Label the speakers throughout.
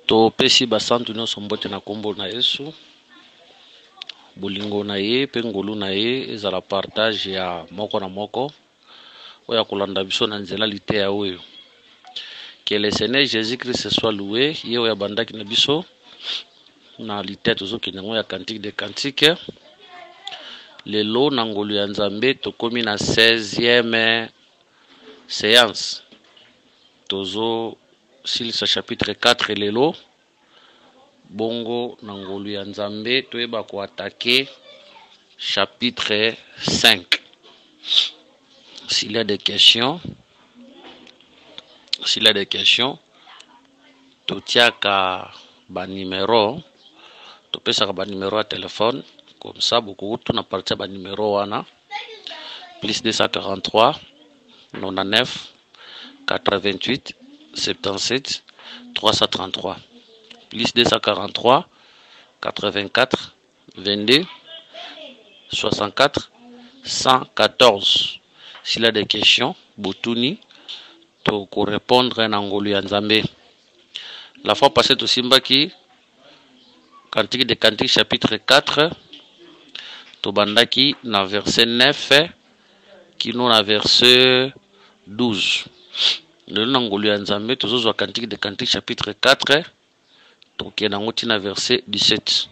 Speaker 1: To pesi basantu nyonso mbote na kombo na Yesu. Bolingo na ye pe ngolu na ye ezala partage ya moko na moko oya kolanda biso na nzela liteya oyo. Que le Seigneur Jésus-Christ soit loué. Ye oya bandaki na biso na liteya tozokende ngo ya cantique de cantique. Lelo na ngolu ya Nzambe tokomi na 16e séance. Tozo silisa chapitre 4 lelo. Bongo na ngolu ya Nzambe toyeba ko attaquer chapitre 5. S'il y a des questions, totiaka ba numéro, topesaka ba numéro à téléphone, comme ça beaucoup tout na partir ba numéro wana plus 243 99 88 77 333 plus 243 84 22 64 114. S'il y a des questions, Boutuni, to répondre en angolu ya Nzambe. La fois passée, to simbaki, Cantique de Cantique chapitre 4, to bandaki na verset 9, qui nous na verset 12. Le nangolu ya Nzambe, to zo Cantique de Cantique chapitre 4, to kenangoti na verset 17.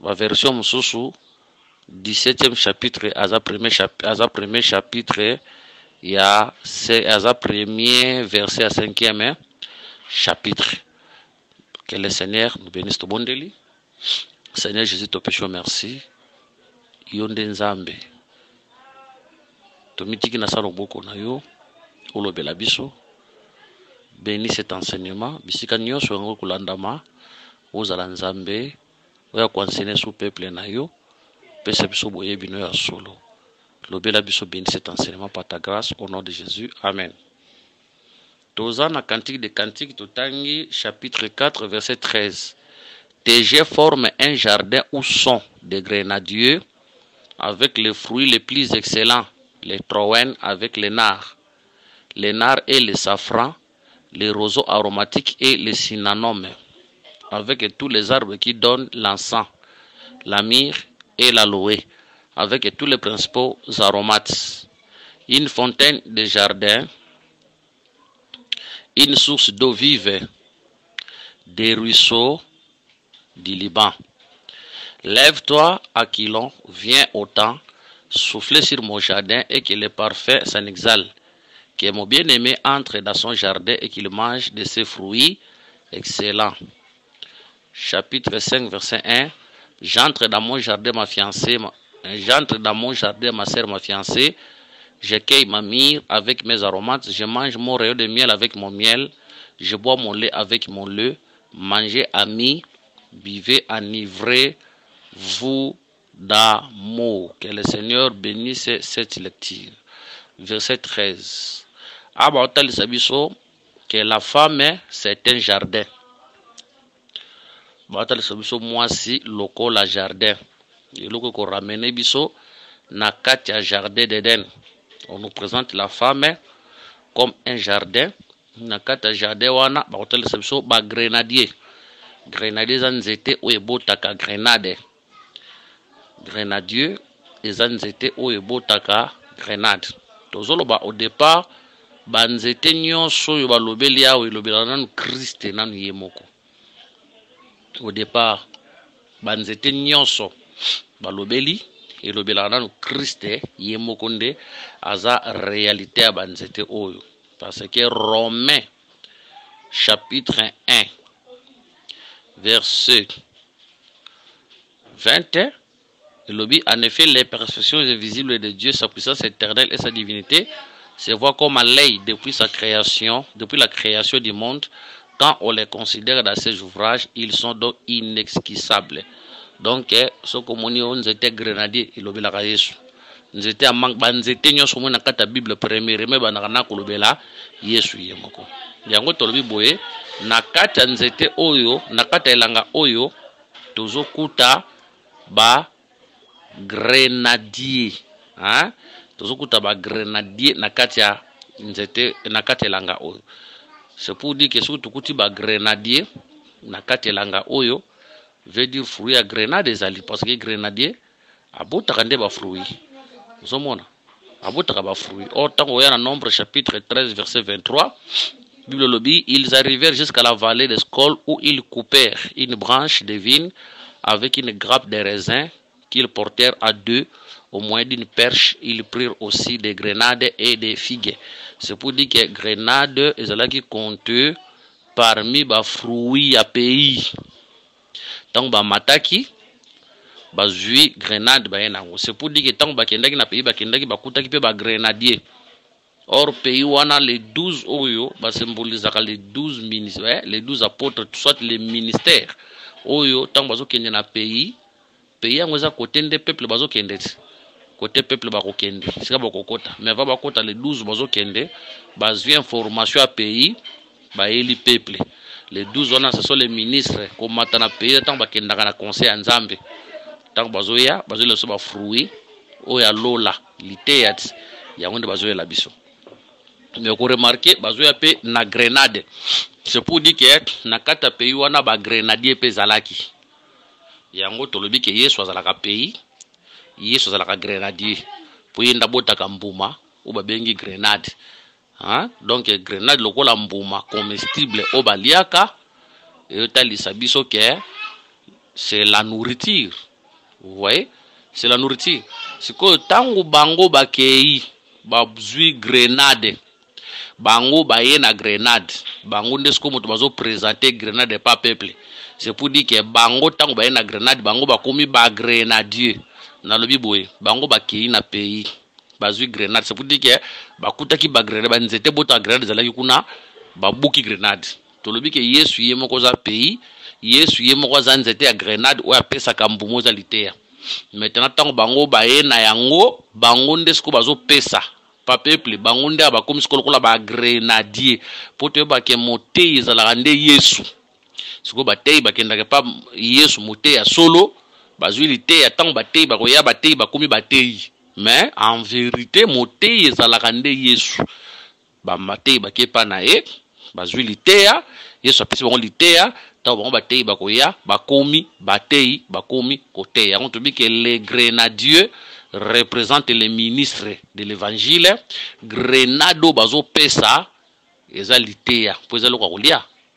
Speaker 1: La version mususu 17e chapitre aza premier chapitre ya aza premier verset à 5e chapitre. Que le Seigneur nous bénisse to bondeli. Seigneur Jésus to pécho merci. Yonde Nzambe. To mitiki na salo boko na yo olobela biso. Bénis cet enseignement bisika nyonso ngo kulandama ozala Nzambe oya kwansener sous peuple na yo. Pese biso boye bino ya solo. Lobela biso bénis cet enseignement par ta grâce au nom de Jésus. Amen. Toza na Cantique de Cantique totangi chapitre 4 verset 13. Tes jets forment un jardin où sont des grenadiers avec les fruits les plus excellents, les troènes avec les nards et les safrans, les roseaux aromatiques et les cynamome, avec tous les arbres qui donnent l'encens, la myrrhe et l'aloe, avec tous les principaux aromates. Une fontaine de jardin, une source d'eau vive, des ruisseaux du Liban. Lève-toi, Aquilon, viens au temps, souffle sur mon jardin et que le parfait s'en exhale. Que mon bien-aimé entre dans son jardin et qu'il mange de ses fruits excellents. Chapitre 5, verset 1. J'entre dans mon jardin, ma fiancée, j'entre dans mon jardin, ma sœur, ma fiancée. J'accueille ma myrrhe avec mes aromates. Je mange mon rayon de miel avec mon miel. Je bois mon lait avec mon lait. Mangez, amis, buvez, enivrez-vous d'amour. Que le Seigneur bénisse cette lecture. Verset 13. Que la femme, c'est un jardin. Moi si loko la jardin. Et loko ko ramene biso na katia jardin d'Éden. On nous présente la femme comme un jardin. Na katia jardin wana ba hotel biso ba grenadier. Grenadier zanzete o ebotaka grenade. Grenadier ezanzete o ebotaka grenade. Tozolo ba au départ ba nzete nyonso yo ba lobeli yawe lobela nanu Christ nanu yemoko. Au départ, banzete nyonso balobeli et lobelana no Christ yemokonde aza réalité à banzete oyo parce que Romains chapitre 1 verset 20 lobi en effet les perfections invisibles de Dieu, sa puissance éternelle et sa divinité se voient comme à l'œil depuis sa création, depuis la création du monde. Quand on les considère dans ces ouvrages, ils sont donc inexquissables. Donc, ce que nous étions grenadiers, il obéla Yesu. Nous étions en banzete nyonso mona kata Bible première, mais banana kolobela Yesu yemoko. Yango tolobi boye na kata nzete oyo, na kata elanga oyo, tozo kuta ba grenadier. Hein? Tozo kuta ba grenadier na kata nzete na kata elanga oyo. C'est pour dire que si tu as un grenadier, na kati elanga oyo veut dire fruit à grenade ezali parce que grenadier abotaka nde ba fruit ozomona abotaka ba fruit autant oya na Nombre chapitre 13 verset 23 Bible lobby ils arrivèrent jusqu'à la vallée de Skol où ils coupèrent une branche de vigne avec une grappe de raisin qu'ils portèrent à deux au moyen d'une perche. Ils prirent aussi des grenades et des figues. C'est pour dire que grenade est qui compte parmi les fruits à pays. Tant que mataki, bazui grenade bayenango. C'est pour dire que tant que kendaki na pays bakendaki bakutaki pe ba grenadier. Or pays wana les 12 oyo ba symbolise les 12 ministères, les 12 apôtres, soit les ministères. Oyo tant bazo kende na pays yango za côté des peuples bazo kende. Côté peuple bako kende. Sika bako kota. Mais va bakota les 12 bazo kende, bazui information à pays ba eli peuple. Les 12 wana ce sont les ministres comme matana pays tant bakendaka na conseil ya Nzambe. Tant bazoya bazo le so ba fruit oya lola liteat yango nde bazoya la biso. Mais vous remarquez, bazoya pe na grenade. C'est pour dire que na kata pays wana ba grenadier pe zalaki. Yango tolobi ke Yesu azalaka pays, Yesu azalaka grenadier. Pour yenda botaka mbuma ou ba bengi grenade. Hein? Donc grenade lokola mbuma comestible o baliaka et talisa biso ke c'est la nourriture. Vous voyez? C'est la nourriture. C'est que tango bango bakei bazui grenade. Bango baye na grenade. Bango ndesko moto bazo présenter grenade pas peuple. C'est pour dire que bango tango baye na grenade, bango bakomi ba grenadier. Na lobi boye, bango bakei na pays. Bazui grenade. C'est pour dire que bakutaki ba grenade, ba nzete bota grenade zalaki kuna babuki grenade. To lobi ke Yesu ye moko za pays, Yesu ye moko za nzete ya grenade o apesa kambumo za litea. Maintenant tango bango baye na yango, bango ndesko bazo pesa. Pa peuple bangonde abakomi sikolokola ba grenadier poto ba ke motei ezalaka nde Yesu siko batei bakendaka pa Yesu motei ya solo bazwi lite ya tango batei bakoya batei bakomi batei mais en vérité motei ezalaka nde Yesu ba matei bakepa na ye bazwi lite ya Yesu apesi bango lite ya tango bango batei bakoya bakomi batei bakomi koteya on tobi ke les grenadiers représente les ministres de l'évangile. Grenado bazo pesa ezalitea.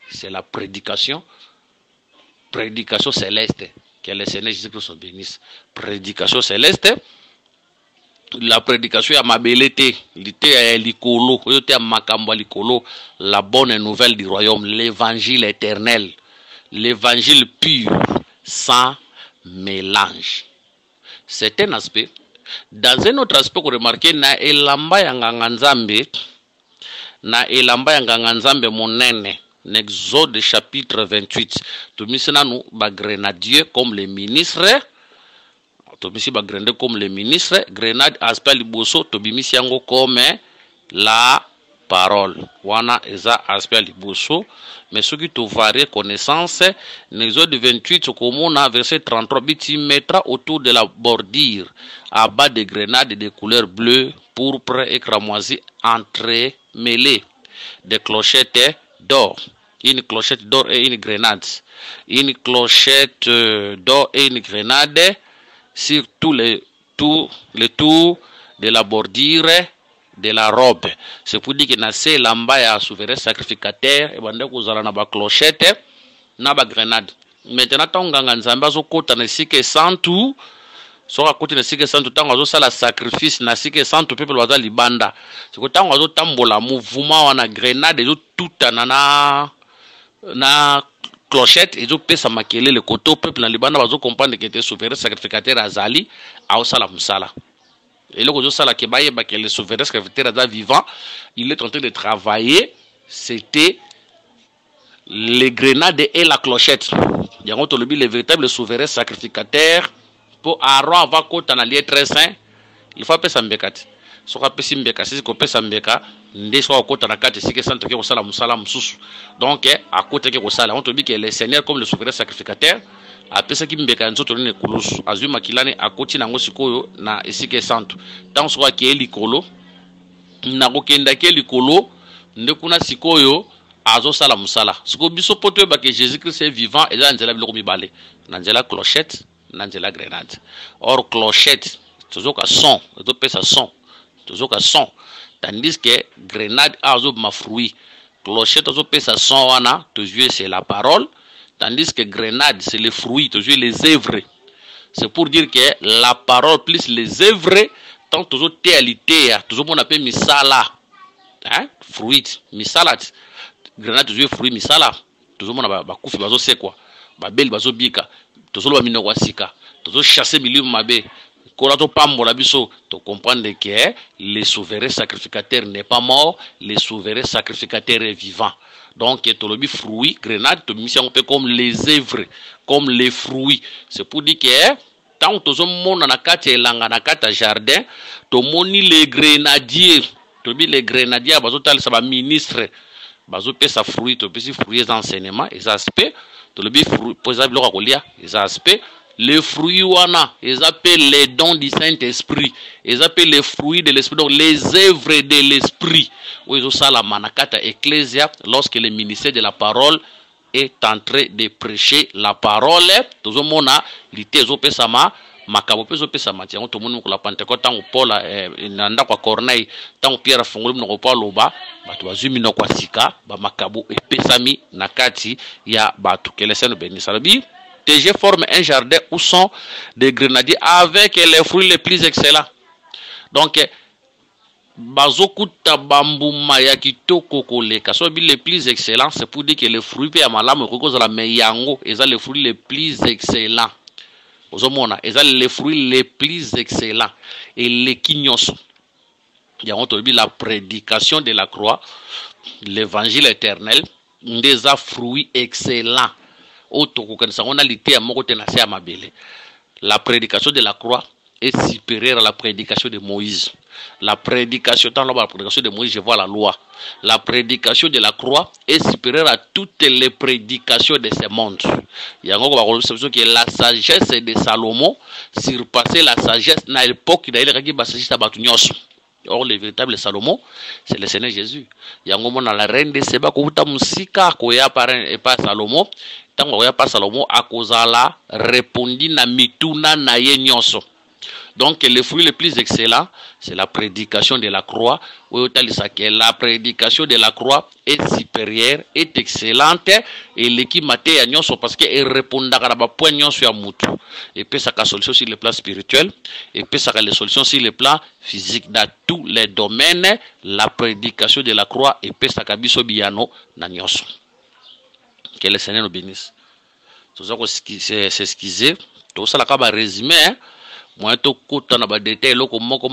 Speaker 1: C'est la prédication. Prédication céleste. Que le Seigneur Jésus-Christ soit bénisse. Prédication céleste. La prédication ya mabelete. Litea ya likolo. Yote ya makambo likolo. La bonne nouvelle du royaume. L'évangile éternel. L'évangile pur. Sans mélange. C'est un aspect. Dans un autre aspect, vous remarquez, na elamba ya nganganzambe, monene, Exode chapitre 28. Tomisi nanu ba grenadier comme les ministres, tomisi ba grenadier comme les ministres, grenade aspect liboso, tomisi yango comme la parole. Wana eza aspect liboso, mais ce qui te varie connaissance, Exode 28, comme verset 33, tu mettras autour de la bordure à bas de grenades de couleur bleue, pourpre et cramoisi entremêlées, des clochettes d'or, une clochette d'or et une grenade, une clochette d'or et une grenade sur tous les tours de la bordure de la robe. C'est pour dire que na se lamba ya souverain sacrificateur et bande kozala na ba clochette na ba grenade. Maintenant tonganga nzamba zo kota na sike santu so ka kota na sike santu tango zo sala sacrifice na sike santu peuple waza libanda. C'est que tango zo tambola mouvement wana grenade zo tuta na clochette et zo pesa makele le koto peuple na libanda bazo comprendre que te souverain sacrificateur azali a sala musala. Et le le souverain sacrificateur vivant, il est en train de travailler. C'était les grenades et la clochette. Il y a le véritable souverain sacrificateur pour Aaron avant qu'on ait lié très saint. Il faut appeler ça mbeka. So ka pesi mbeka, si ko pesa mbeka, nde so ko ta na kati sike santo ke ko sala musala mususu. Donc à côté ke ko sala, on te dit que le Seigneur comme le souverain sacrificateur a pesa ki mbeka nzoto ne kulusu azui makilane akoti nango sikoyo na esike santo tant so ke likolo na kokenda ke likolo nde kuna sikoyo azo sala musala siko biso poto ba que Jésus-Christ est vivant et là nzela biloko mibale nzela clochette nzela grenade. Or clochette toujours ka son to pesa son toujours ka son tandis que grenade azo ma fruit clochette azo pesa son wana toujours c'est la parole tandis que grenade c'est les fruits toujours les œuvres. C'est pour dire que la parole plus les œuvres tant toujours réalité toujours on appelle misala hein fruit misala grenade toujours fruit misala toujours mona ba kufi bazo c'est quoi ba bel bazo bika toujours ba minoko sika toujours chasser milieu mabe kola to pambola biso to comprendre que le souverain sacrificateur n'est pas mort, le souverain sacrificateur est vivant. Donc to lobi fruit grenade to mission un peu comme les œuvres comme les fruits. C'est pour dire que tant to zo mona na kati elanga na kati jardin to moni les grenadiers to bi les grenadiers bazo tal sa ba ministre bazo pesa fruit to pesi fruits enseignement et aspect to le bi fruit posa biloko kolia et aspect les fruits wana ils appellent les dons du Saint-Esprit ils appellent les fruits de l'esprit donc les œuvres de l'esprit où ils sala manakata ecclésia lorsque le ministère de la parole est en train de prêcher la parole toujours mona lité zo pesa makabo peso pesa matiango to moni ko la Pentecôte tango Paul nanda kwa Corneille tango Pierre fongoli mnoko Paulo ba batu bazumi no kwa sika ba makabo epesami na kati ya batu keleseno benisarabi TG forme un jardin où sont des grenadiers avec les fruits les plus excellents. Donc bazokuta bambuma ya kitoko koleka so bi les plus excellents c'est pour dire que les fruits pe ya malamu ko za la meyango eza les fruits les plus excellents. Ozomona eza les fruits les plus excellents et les kinyoso ya on bi la prédication de la croix l'évangile éternel des fruits excellents. La prédication de la croix est supérieure à la prédication de Moïse. La prédication de Moïse, je vois la loi. La prédication de la croix est supérieure à toutes les prédications de ce monde. Il y a que la sagesse de Salomon surpassait la sagesse à l'époque de or, le véritable Salomon, c'est le Seigneur Jésus. Il y a la reine de Seba, et pas Salomon. Tant que pas Salomon, à cause la répondit na mituna na yenyoso. Donc, le fruit le plus excellent, c'est la prédication de la croix. La prédication de la croix est supérieure, est excellente, et l'équipe maté à nyonso parce qu'elle répond à la point nyonso ya mutu. Et puis ça a solution sur le plan spirituel, et puis ça a les solutions sur le plan physique. Dans tous les domaines, la prédication de la croix, et puis ça a biso biano na nyonso. Que le Seigneur nous bénisse. Tout ça, c'est s'excuser. Tout ça, là, résumé. Moi, tout côté, na détail, loko moko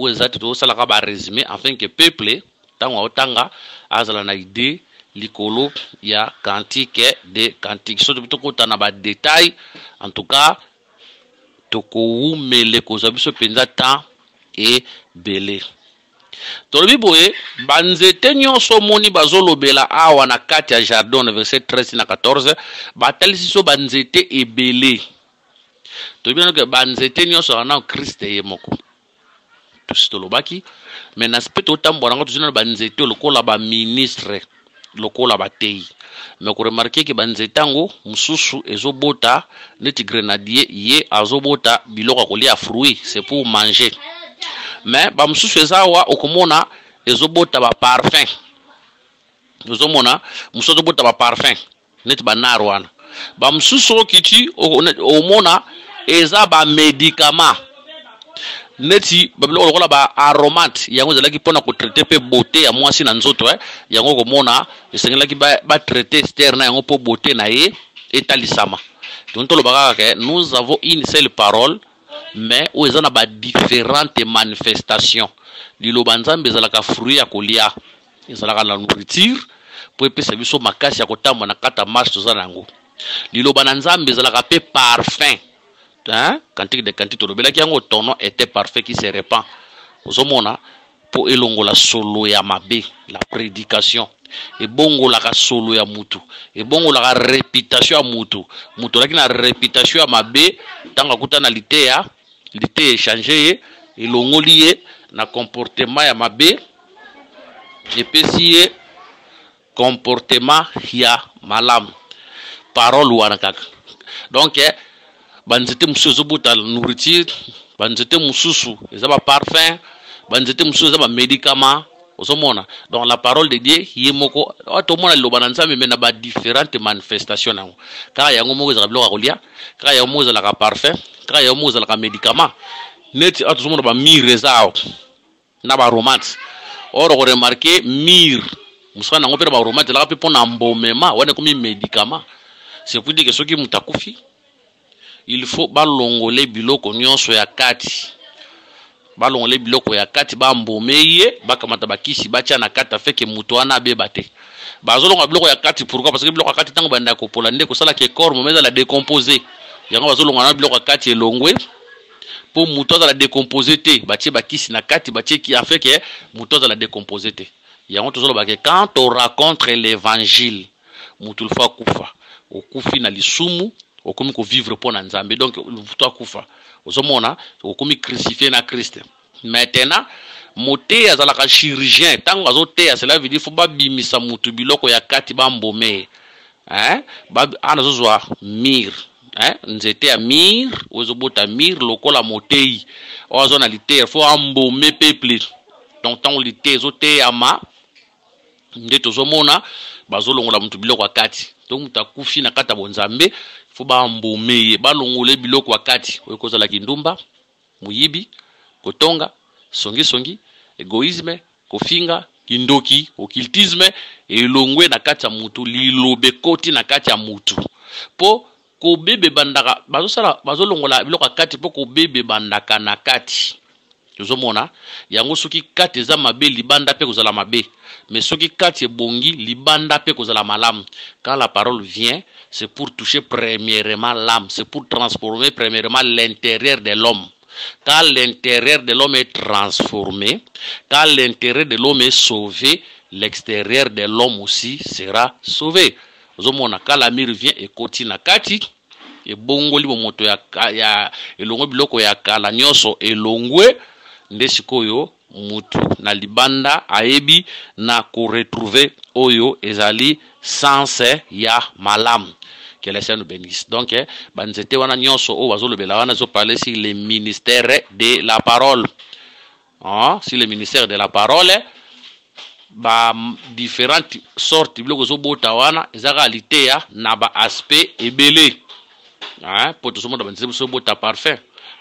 Speaker 1: ezati. Tout ça, là, résumé. Afin que peuple, tango otanga, azala na idée, likolo, ya cantique de cantique. So, tout côté, na détail. En tout cas, toko mele kozabiso penza temps et belé. Tolobi boye banzete nyonso moni bazolobela awa na kati ya jardin verset 13 na 14 batalisi so banzete ebele tolobi que banzete nyonso ana Christ ye moko tolobaki mais na aspect otambola ngo tuzina banzete lokola ba ministre lokola batei mais ko remarquer que banzete ngo mususu ezobota neti grenadier ye azobota biloko kolia fruit c'est pour manger. Mais bamsusu ezawa okomona ezobota ba parfum ezomona musozo bota ba parfum net ba narwana bamsusu kiti omona eza ba médicament neti babilo lokola ba aromate yango zelaki pona ko traiter pe beauté ya mwasi na nzoto yango komona esengelaki ba traiter externe yango po beauté na ye etalisama donc to lobaka ke nous avons une seule parole mais où ils ont différentes manifestations. Lilo banzambe ezalaka fruit ya kolia. Ezalaka la nourriture pour epesa biso makasi ya kotamba na kata marche toza nango. Lilo banzambe ezalaka pe parfum. Hein? Cantique de cantique tolobelaki yango ton était parfait qui se répand. Ozomona po elongola solo ya mabe, la prédication. Et bongo la solo ya mutu. Et bongo la réputation ya mutu. Mutu laki na réputation ya mabe tanga kutana lité ya lité échangé et longoli na comportement ya mabe et puis si comportement ya malam parole wana kaka. Donc banzete mususu buta nourriture, banzete mususu ezaba parfum, banzete mususu ezaba médicament osomona. Donc la parole de Dieu yemoko to mona lo bananza mais na ba différentes manifestations nango. Kaka yango moko ezala biloko kolia, kaka yango moko ezala ka parfum, kaka yango moko ezala ka médicament. Net to mona ba mire zao na ba romance. Or ko remarquer mire musana nango pe ba romance la pe pona mbomema wana komi médicament. C'est pour dire que ceux qui mutakufi il faut balongole biloko nyonso ya kati, balongole biloko ya kati bambomeye bakamata bakisi batia na kati afeke mutu wana beba te bazolonga biloko ya kati. Pourquoi? Parce que biloko ya kati tango banda ko polande ko sala ke corps momeza la décomposer yango bazolonga na biloko ya kati elongwe pour mutu za la décomposer te batie bakisi na kati batie ki afeke mutu za la décomposer te yango tozolo ba ke quand on raconte l'évangile mutu fa kufa okufi na lisumu okomi ko vivre pour Nzambe. Donc toi kufa ozomona okomi crucifié na Christ. Maintenant moté azalaka chirurgien tango azoteya, cela veut dire faut ba bimisa mutu biloko ya kati bambome ba anazozwa mir nzete ya mir ozobota mir lokola motei ozona liter faut ambome peuple. Donc tango liter zoteya ma nde tozomona bazolongola mutu biloko ya kati. Donc mutakufi na kata bonzambe faut ba mbomeye balongole biloko wakati okozala kindumba muyibi kotonga songi egoisme kofinga kindoki occultisme elongwe na kati ya mutu lilobe koti na kati ya mutu po ko bebe bandaka bazolongola biloko wakati po ko bebe bandaka na kati. Tozomona yango soki kati eza mabe libanda pe kozala mabe, mais soki kati ebongi libanda pe kozala malamu. Quand la parole vient, c'est pour toucher premièrement l'âme, c'est pour transformer premièrement l'intérieur de l'homme. Quand l'intérieur de l'homme est transformé, quand l'intérieur de l'homme est sauvé, l'extérieur de l'homme aussi sera sauvé. Tozomona quand la mire vient et koti na kati ebongoli bomoto ya elongwe biloko ya kala nyonso elongwe nde sikoyo mutu na libanda aebi na ko retrouver oyo ezali sens ya malam. Que le Seigneur nous bénisse. Donc banzete wana nyonso o bazolobela wana zo parler sur le ministère de la parole. Si le ministère de la parole ba différentes sortes biloko zo bota wana ezaka litea na ba aspect ebele. Pour tout ce monde banzete zo bota parfait.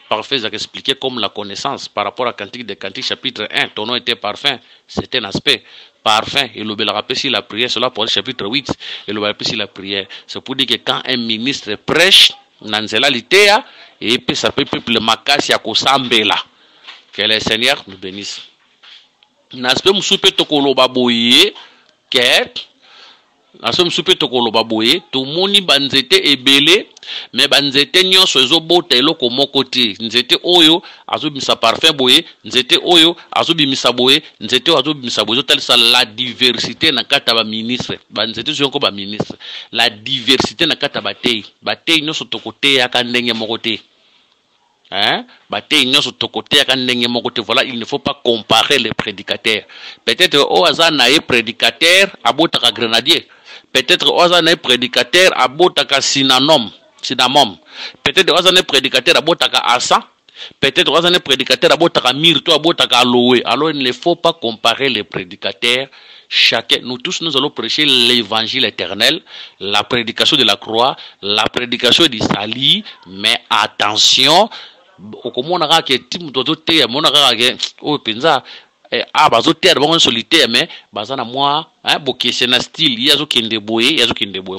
Speaker 1: Parfait, j'ai expliqué comme la connaissance par rapport à Cantique des Cantiques chapitre 1. Ton nom était parfait, c'est un aspect. Parfait, et le rappel si la prière, cela pour le chapitre 8, et le rappel si la prière. C'est pour dire que quand un ministre prêche, Nanzela Litea, et puis ça peut le makasi à Kosambela. Que le Seigneur nous bénisse. N'aspect moussoupe tokolo baboye, que aso msupe tokolo baboye to moni banzete ebele mais banzete nyonso ezobota eloko moko te. Nzete oyo azobimisa parfum boye, nzete oyo azobimisa boye, nzete oyo azobimisa boye. Zotalisa la diversité na kata ba ministre banzete zonko ba ministre, la diversité na kata batei nyonso tokote ya kandenge moko te. Batei nyonso tokote ya kandenge moko te. Voilà, il ne faut pas comparer les prédicateurs. Peut-être o azana e prédicateur abotaka grenadier, peut-être ozane prédicateur abotaka cinnamon. Peut-être ozane prédicateur abotaka asa, peut-être ozane prédicateur abotaka myrto abotaka aloe. Alors il ne faut pas comparer les prédicateurs. Chacun, nous tous, nous allons prêcher l'évangile éternel, la prédication de la croix, la prédication du salut. Mais attention, okomona ke tim toto te mona ke o penza bazoter bango solitaire mais bazana moi bokesena style yazo kende boye.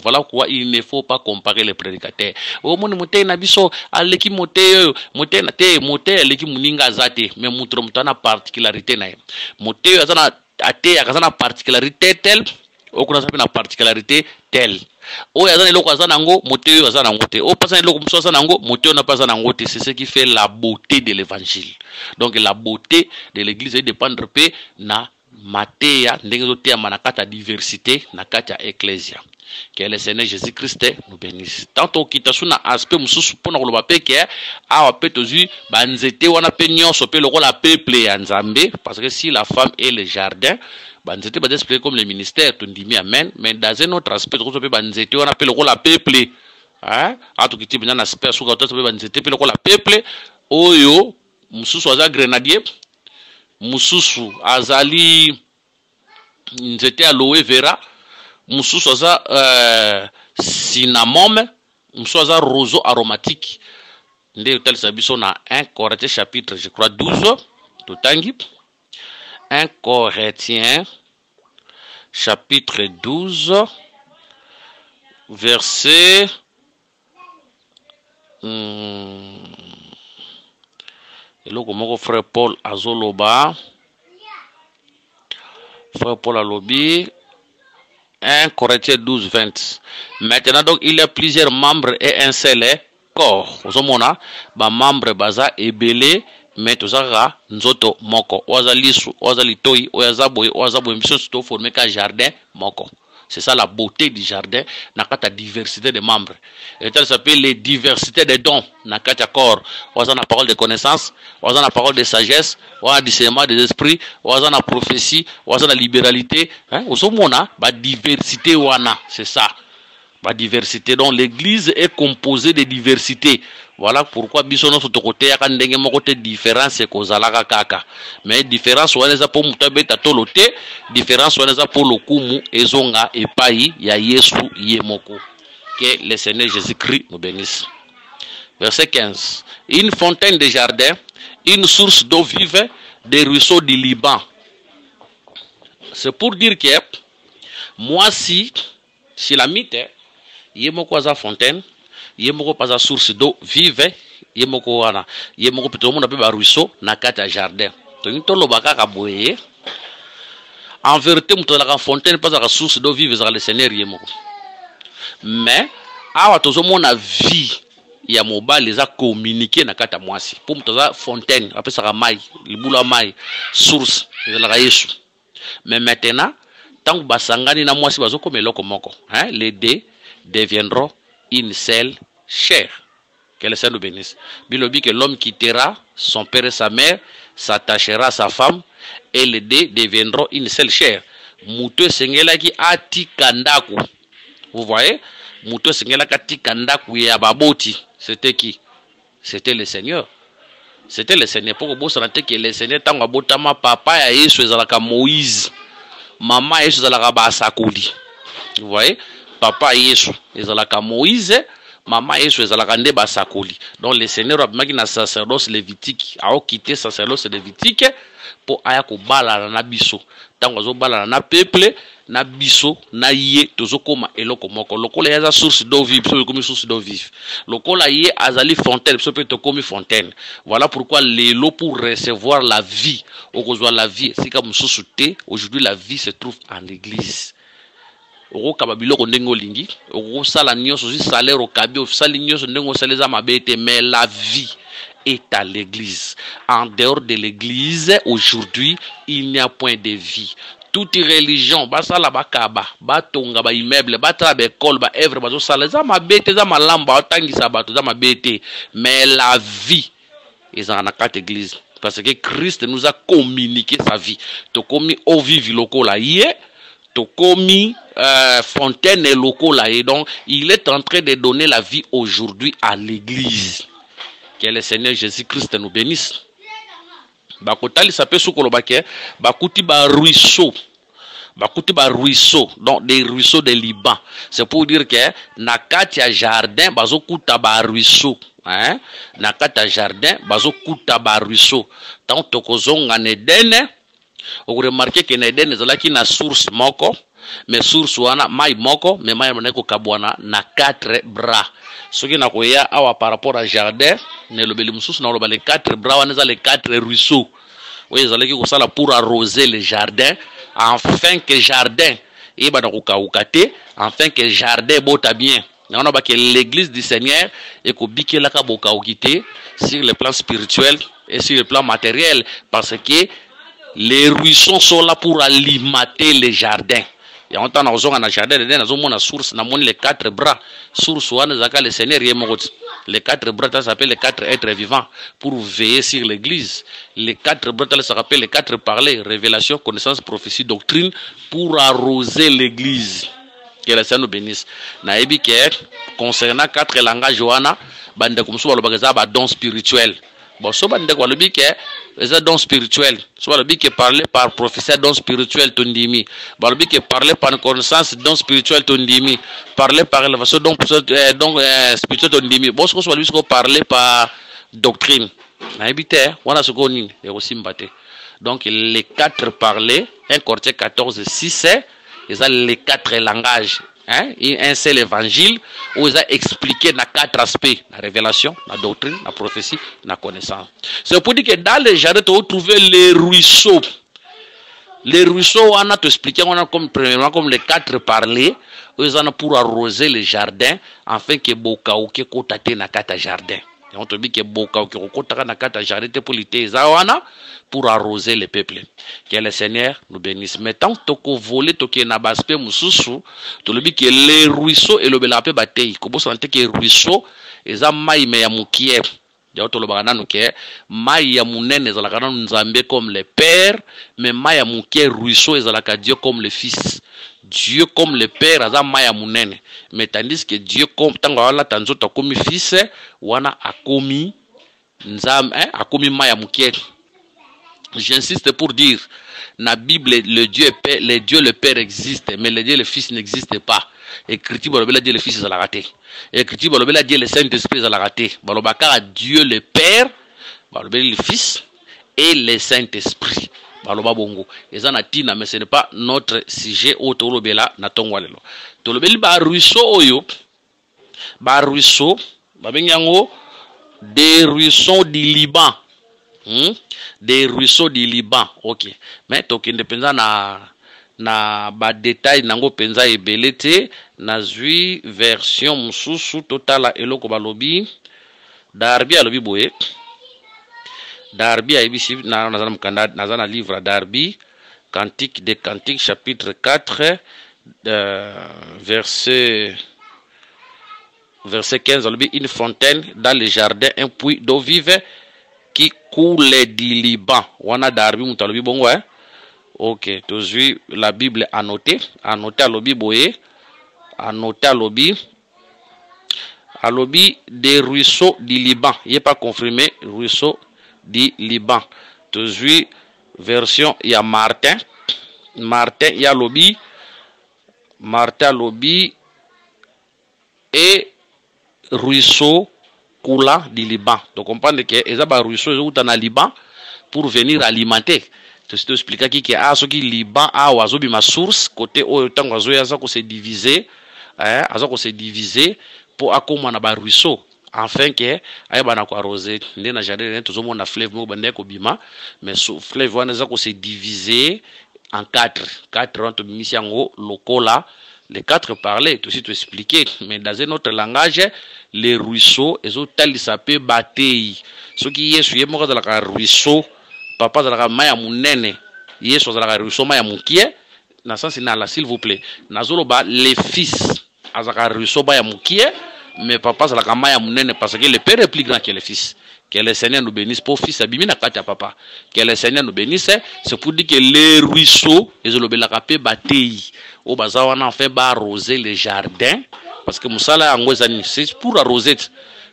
Speaker 1: Voilà pourquoi il ne faut pas comparer les prédicateurs. O moni mote na biso aleki mote na te mote aleki muninga zate mais mutana particularité na mote azana ate akazana particularité telle okuna sapi na particularité telle. O yazana eloko azana ngo mote yo azana ngo te. O pasana eloko muso azana ngo mote yo na pasana ngo te. C'est ce qui fait la beauté de l'évangile. Donc la beauté de l'église est dépendre pe na mateya ndenge zoteya manakata diversité nakata ecclesia. Que le Seigneur Jésus-Christ nous bénisse. Tant au kitasuna aspect mususu pona koloba peke awa pe tozu banzete wana pe nyonso pe lokola peuple ya Nzambe, parce que si la femme est le jardin, banzete ba expliquer comme le ministère tondimi amen, mais dans un autre aspect tozo pe banzete wana pe lokola peuple, hein, atu kiti bina na aspect suka tozo pe banzete pe lokola peuple oyo mususu aza grenadier, mususu azali nzete aloe vera, mususu aza cinnamome, mususu aza roseau aromatique. Nde tel sabiso na 1 Corinthiens chapitre je crois 12 totangi 1 Corinthiens chapitre 12 verset eloko moko frère Paul azoloba, frère Paul alobi 1 Corinthiens 12, 20. Maintenant, donc, il y a plusieurs membres et un seul corps. Vous savez, ba membre baza ebele, mais tout ça, nzoto moko. Oaza lisu, oaza litoi, oaza boy, mission sto formé ka jardin moko. C'est ça la beauté du jardin, nakata diversité des membres. Et ça s'appelle les diversités des dons, nakata corps. Oaza la parole de connaissance, oaza la parole de sagesse, oaza discernement des esprits, oaza la prophétie, oaza la libéralité. Hein? Osomona, ba diversité wana, c'est ça. Ba diversité. Donc l'église est composée de diversité. Voilà pourquoi bisono soto côté ya kandenge moko te différence ko zalaka kaka. Mais différence wana za po mutabeta tolote, différence wana za po lokumu ezonga epai ya Yesu yemoko. Que le Seigneur Jésus-Christ nous bénisse. Verset 15. Une fontaine de jardin, une source d'eau vive, des ruisseaux du Liban. C'est pour dire que moi si la mythe yemoko za fontaine, yemoko pas source d'eau vive, yemoko wana yemoko plutôt mon appelle ruisseau na kata jardin. Donc to lobaka ka boye. En vérité muto la fontaine pas la source d'eau vive za le Seigneur yemoko. Mais awa tozo mona vie ya mobile les a communiquer na kata mwasi. Pour muto za fontaine, appelle ça mai, libula mai, source de la Yesu. Mais maintenant tant que basangani na mwasi bazo comme eloko moko, hein, les deux deviendront une seule chair. Que le Seigneur nous bénisse. Bilobi que l'homme quittera son père et sa mère, s'attachera à sa femme, et les deux deviendront une seule chair. Mouto sengela ki ati kandaku. Vous voyez? Mouto sengela ki ati kandaku ya baboti. C'était qui? C'était le Seigneur. C'était le Seigneur. Pour que le Seigneur tanga botama papa ya Yesu ezalaka Moïse. Maman Yesu ezalaka basakoli. Vous voyez? Papa Yesu ezalaka Moïse, maman Yesu ezalaka nde basakoli. Donc le Seigneur a mis na sacerdoce lévitique, a quitté sacerdoce lévitique pour aya ko bala na biso. Tango zo bala na peuple na biso na ye tozokoma eloko moko. Lokola ya source d'eau vive, so comme source d'eau vive. Lokola ye azali fontaine, so peut to comme fontaine. Voilà pourquoi l'élo pour recevoir la vie, okozwa la vie, c'est comme sousouté, aujourd'hui la vie se trouve en l'église. Oko kababiloko ndengo lingi, oko sala nyonso si salaire au kabi ofisali nyonso ndengo saleza mabete, mais la vie est à l'église. En dehors de l'église, aujourd'hui, il n'y a point de vie. Toute religion, basala bakaba, batonga ba immeuble, batra ba école, ba œuvre, bazo saleza mabete, za malamba, otangisa bato za mabete, mais la vie est dans la carte église. Parce que Christ nous a communiqué sa vie. To komi o vivi loko la yé, to komi fontaine et locaux là, et donc il est en train de donner la vie aujourd'hui à l'église. Que le Seigneur Jésus-Christ nous bénisse. Bakotali sape sukolo bake bakuti ba ruisseau. Bakuti ba ruisseau, donc des ruisseaux de Liban. C'est pour dire que na katia jardin bazokuta ba ruisseau, hein? Na katia jardin bazokuta ba ruisseau. Tant tokozonga nedene, on remarque que nedene zalaki na source moko. Mais source wana mai moko, mais mai maneko kabwana na 4 bras. Ce qui n'a koya awa par rapport à jardin, ne le belimsus na le 4 bras wana za les 4 ruisseaux. Oui, zalaki ko sala pour arroser le jardin afin que jardin et ba na ukate, afin que jardin bota bien. On a que l'église du Seigneur et ko bikela ka boka okité sur le plan spirituel et sur le plan matériel parce que Les ruisseaux sont là pour alimenter les jardins. Il y a longtemps, dans le jardin, dans source, dans les 4 bras. Source, le Seigneur, les 4 bras, ça s'appelle les 4 êtres vivants pour veiller sur l'église. Les 4 bras, ça s'appelle les 4 parlers, révélation, connaissance, prophétie, doctrine, pour arroser l'église. Que le Seigneur nous bénisse. Naïbi concernant 4 langages, Johanna, bande comme ça, le don spirituel. Bon, so bande quoi le bique est don spirituel. Soit le bique parler par professeur don spirituel tondimi. Bon le bique parler par connaissance don spirituel tondimi. Parler par la façon don spirituel tondimi. Bon ce que soit lui parler par doctrine. Naïbite, on a ce qu'on y est aussi mbaté. Donc les 4 parler, un quartier 14 6 ils ont les 4 langages. Hein? Un seul évangile où ils ont expliqué dans 4 aspects: la révélation, la doctrine, la prophétie, la connaissance. C'est pour dire que dans les jardins, tu vas trouver les ruisseaux. Les ruisseaux, on a expliqué, on a premièrement comme les 4 parlers, ils ont pour arroser les jardins, afin que Boka ou que Kotate na 4 jardins. Et on te dit que Boka ou que Kotate na 4 jardins pour arroser les peuples. Que le Seigneur nous bénisse. Mais tant que tu voles, tu na baspe mususu, tu le dis que les ruisseaux et le belape batei. Comme ça, que les ruisseaux, ils ont maï me ya mukie. Y'a autre le bagana nous que maï ya munene ils ont nzambe comme le père, mais maï ya mukie ruisseau ils ont Dieu comme le fils. Dieu comme le père, ils ont maï ya munene. Mais tandis que Dieu comme tant wala tanzo ta comme fils, wana akomi nzambe, akomi maï ya mukie. J'insiste pour dire, dans la Bible, le Dieu le Père existe, mais le Dieu le Fils n'existe pas. Écriture, le Dieu le Fils, ils ont raté. Écriture, le Dieu le Saint-Esprit, ils ont raté. Dieu le Père, le Fils et le Saint-Esprit. Ils ont tina, mais ce n'est pas notre sujet autour de la natongwalelo. Tout le bel ruisseau, ruisseau, des ruisseaux du Liban. Des ruisseaux du Liban, ok. Mais toki indépendant na ba détail nango penza ebelete na zui version mususu totala eloko balobi Darby alobi boye. Darby aibisi na nazana livre Darby Cantique des Cantiques chapitre 4 verset 15 alobi: une fontaine dans le jardin, un puits d'eau vive qui coule du Liban. Wana Darby mutalobi bongo ok, toujours la Bible annotée à lobi boye, annoté à lobi des ruisseaux du Liban. Il n'est pas confirmé, ruisseaux du Liban. Toujours version il y a Martin il y a lobi Martin lobi et ruisseau coulant du Liban. Donc comprendre que les ruisseaux sont dans le Liban pour venir alimenter. Tu expliques qui a ce qui Liban a oiseau ma source côté au temps oiseau ya ça se diviser se diviser pour accompagner na ruisseau afin que ay bana ko arroser ndena jardin tout le monde na fleuve mo bande ko bima mais fleuve wana za ko se diviser en 4 entre misiango lokola. Les 4 parlaient, tout aussi expliqué, mais dans un autre langage, les ruisseaux, ils ont tel sapé bataille. Ce qui est sur le ruisseau, papa de la maya mounene, il est sur le ruisseau maya moukie, dans sens s'il vous plaît, nazoloba les fils, azaka ruisseau maya moukie, mais papa de la maya mounene, parce que le père est plus grand que le fils. Que le Seigneur nous bénisse pour fils abimi na kati papa. Que le Seigneur nous bénisse, c'est pour dire que les ruisseaux, ils ont la capé bataille. Au bazar on a fait arroser les jardins parce que musala angozani c'est pour arroser.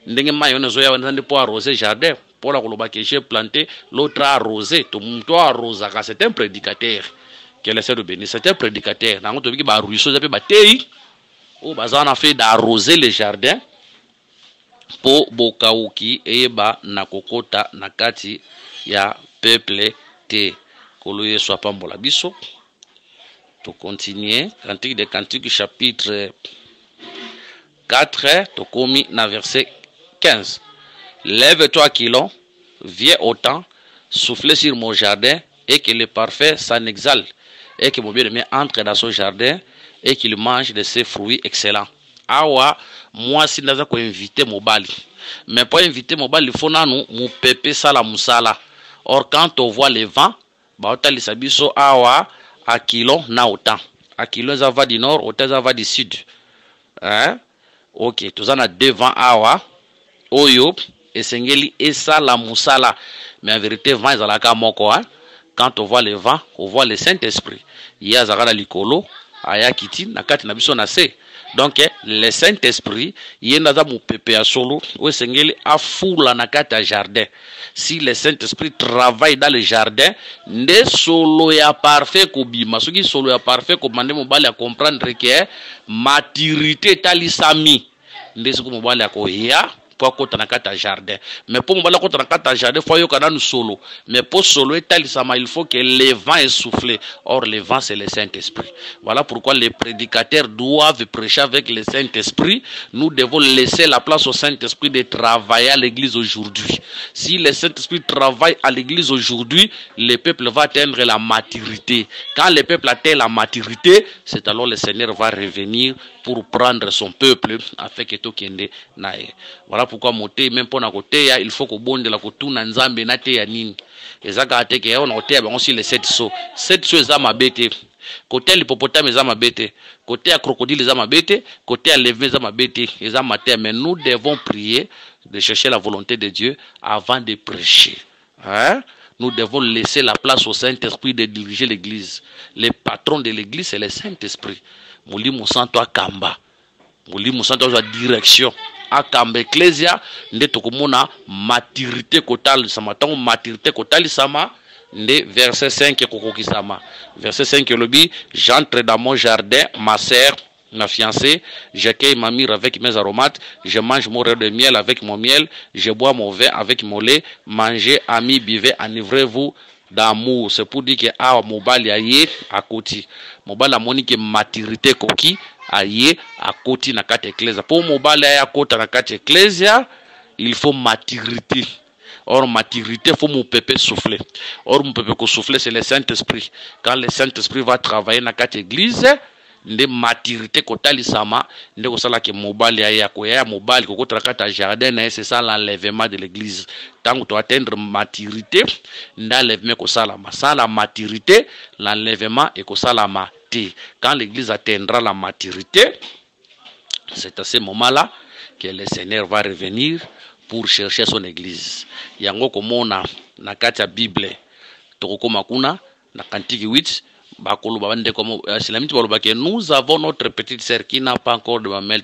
Speaker 1: Ndenge mayone zoya wanzande pour arroser jardin. Pour la koloba que j'ai planté, l'autre a arrosé. Tout le monde arrose. C'est un prédicateur. Que le Seigneur nous bénisse, c'est un prédicateur. Dans notre vie, bah ruisseau ça fait bataille. Au bazar on a fait d'arroser les jardins. Po bokauki eba na kokota na kati ya peuple te koloye soit pambola biso. To continuer Cantique des Cantiques chapitre 4 to komi na verset 15. Lève-toi Aquilon, viens au temps, souffle sur mon jardin et que le parfait s'en exale et que mon bien-aimé entre dans son jardin et qu'il mange de ses fruits excellents. Awa moi si naza ko inviter mobali mais pour inviter mobali il faut nanu mu pepe sala musala. Or quand on voit les vents baotalisa biso awa à kilo na autant. À kilo ça va du nord, autant ça va du sud. Hein? Ok, tout ça na devant awa oyo esengeli esala musala. Mais en vérité vent ezalaka moko hein. Quand on voit le vent, on voit le Saint-Esprit. Il y a Zagala Likolo, Aya Kiti, Nakati Nabiso Nase. Donc, le Saint-Esprit, il y a un pepe à solo, où Sengeli a foule Nakata jardin. Si le Saint-Esprit travaille dans le jardin, ne solo ya parfait kobima. Ce qui solo ya parfait, commandé mon bal à comprendre que maturité talisami. Ne ce que mon bal à koya. Pour côté nakata jardin mais pour mbala côté nakata jardin faut yoka nous solo mais pour solo etalisama il faut que le vent est soufflé or le vent c'est le Saint-Esprit. Voilà pourquoi les prédicateurs doivent prêcher avec le Saint-Esprit. Nous devons laisser la place au Saint-Esprit de travailler à l'église aujourd'hui. Si le Saint-Esprit travaille à l'église aujourd'hui, le peuple va atteindre la maturité. Quand le peuple atteint la maturité, c'est alors le Seigneur va revenir pour prendre son peuple afin que tout kende nae. Voilà pourquoi moté même pour na côté il faut que bonde la kotuna nzambe na te ya nini. Ezaka ateke on oté ba on si les 7 sauts. 7 sauts za mabete. Côté l'hippopotame za mabete, côté à crocodile za mabete, côté à l'évêque za mabete, za maté mais nous devons prier de chercher la volonté de Dieu avant de prêcher. Hein? Nous devons laisser la place au Saint-Esprit de diriger l'église. Le patron de l'église c'est le Saint-Esprit. Mouli Moussanto Akamba. Mouli Moussanto a direction. Akamba Ecclesia, nde tokomona maturité kotali sama. Tango maturité kotali sama, nde verset 5 kokokisama. Verset 5 lobi, j'entre dans mon jardin, ma sœur, ma fiancée, j'accueille ma myrrhe avec mes aromates, je mange mon raisin de miel avec mon miel, je bois mon vin avec mon lait, mangez, amis, buvez, enivrez-vous d'amour. C'est pour dire que ah mobile aye à côté mobile amoni que maturité koki aye à côté na kati ecclesia. Pour mobile aye à côté na kati ecclesia, il faut maturité. Or maturité faut mon peuple souffler. Or mon peuple ko souffler c'est le Saint-Esprit. Quand le Saint-Esprit va travailler na kati église, nde maturité kotali sama nde kosala ke mobile ya koya mobile kokota kata jardin na c'est ça l'enlèvement de l'église. Tant que tu atteindre maturité n'enlèvement kosala masala maturité l'enlèvement et kosala maté. Quand l'église atteindra la maturité, c'est à ce moment-là que le Seigneur va revenir pour chercher son église. Yango komona na kati ya Bible tokokoma kuna na Cantique 8 nous avons notre petite sœur qui n'a pas encore de mamelle.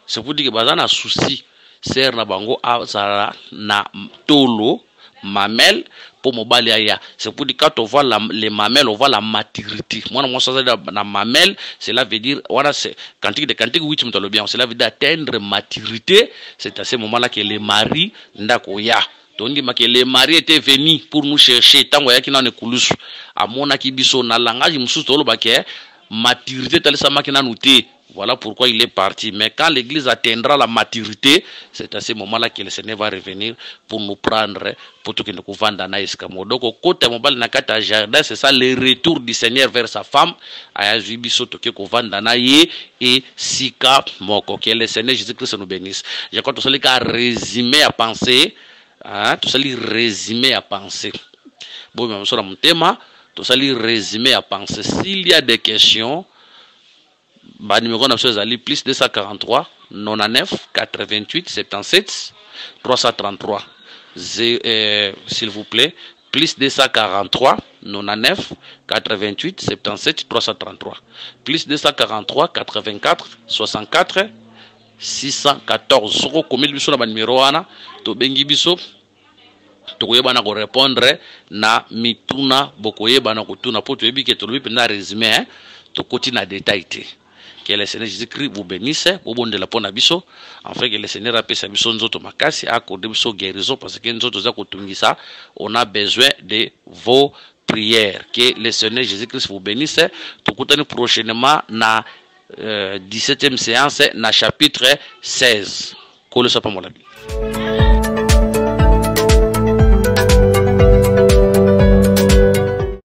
Speaker 1: C'est pour dire que bazana souci sœur na bango azara na tolo mamelle pour mobali aya. C'est pour dire quand on voit les mamelles, on voit la maturité. Moi ça na mamelle, cela veut dire voilà c'est cantique de cantique 8 m'talo bien, cela veut dire atteindre maturité. C'est à ce moment-là que les maris ndakoya. Donc les maris étaient venus pour nous chercher tant que na nekulusu amona kibiso na langage mususu tolo baké maturité talisama kina nuté. Voilà pourquoi il est parti. Mais quand l'église atteindra la maturité, c'est à ce moment-là que le Seigneur va revenir pour nous prendre pour tout que nous vendre na escamo. Donc au côté mobile na kata jardin, c'est ça le retour du Seigneur vers sa femme aya biso to ke ko vanda na ye et sika moko que le Seigneur Jésus-Christ nous bénisse. Je crois que tout ça les résumé à penser. Ah, tout ça li résumé à penser. Bon, même sur mon thème, tout ça li résumé à penser. S'il y a des questions, bah numéro national plus 243 99 88 77 333. S'il vous plaît, plus 243 99 88 77 333. Plus 243 84 64 614. Soko komeli biso na ba numéro wana to bengi biso to koyeba ko répondre na mituna bokoyeba na kotuna po to yebi ke to lobi na résumé to koti na détail te. Que le Seigneur Jésus-Christ vous bénisse, vous bonde la pona biso, afin que le Seigneur appelle biso nzoto makasi accorde biso guérison parce que nzoto za kotungisa, on a besoin de vos prières. Que le Seigneur Jésus-Christ vous bénisse. To kotani prochainement na 17e séance na chapitre 16. Kolo sa pa mo la bi.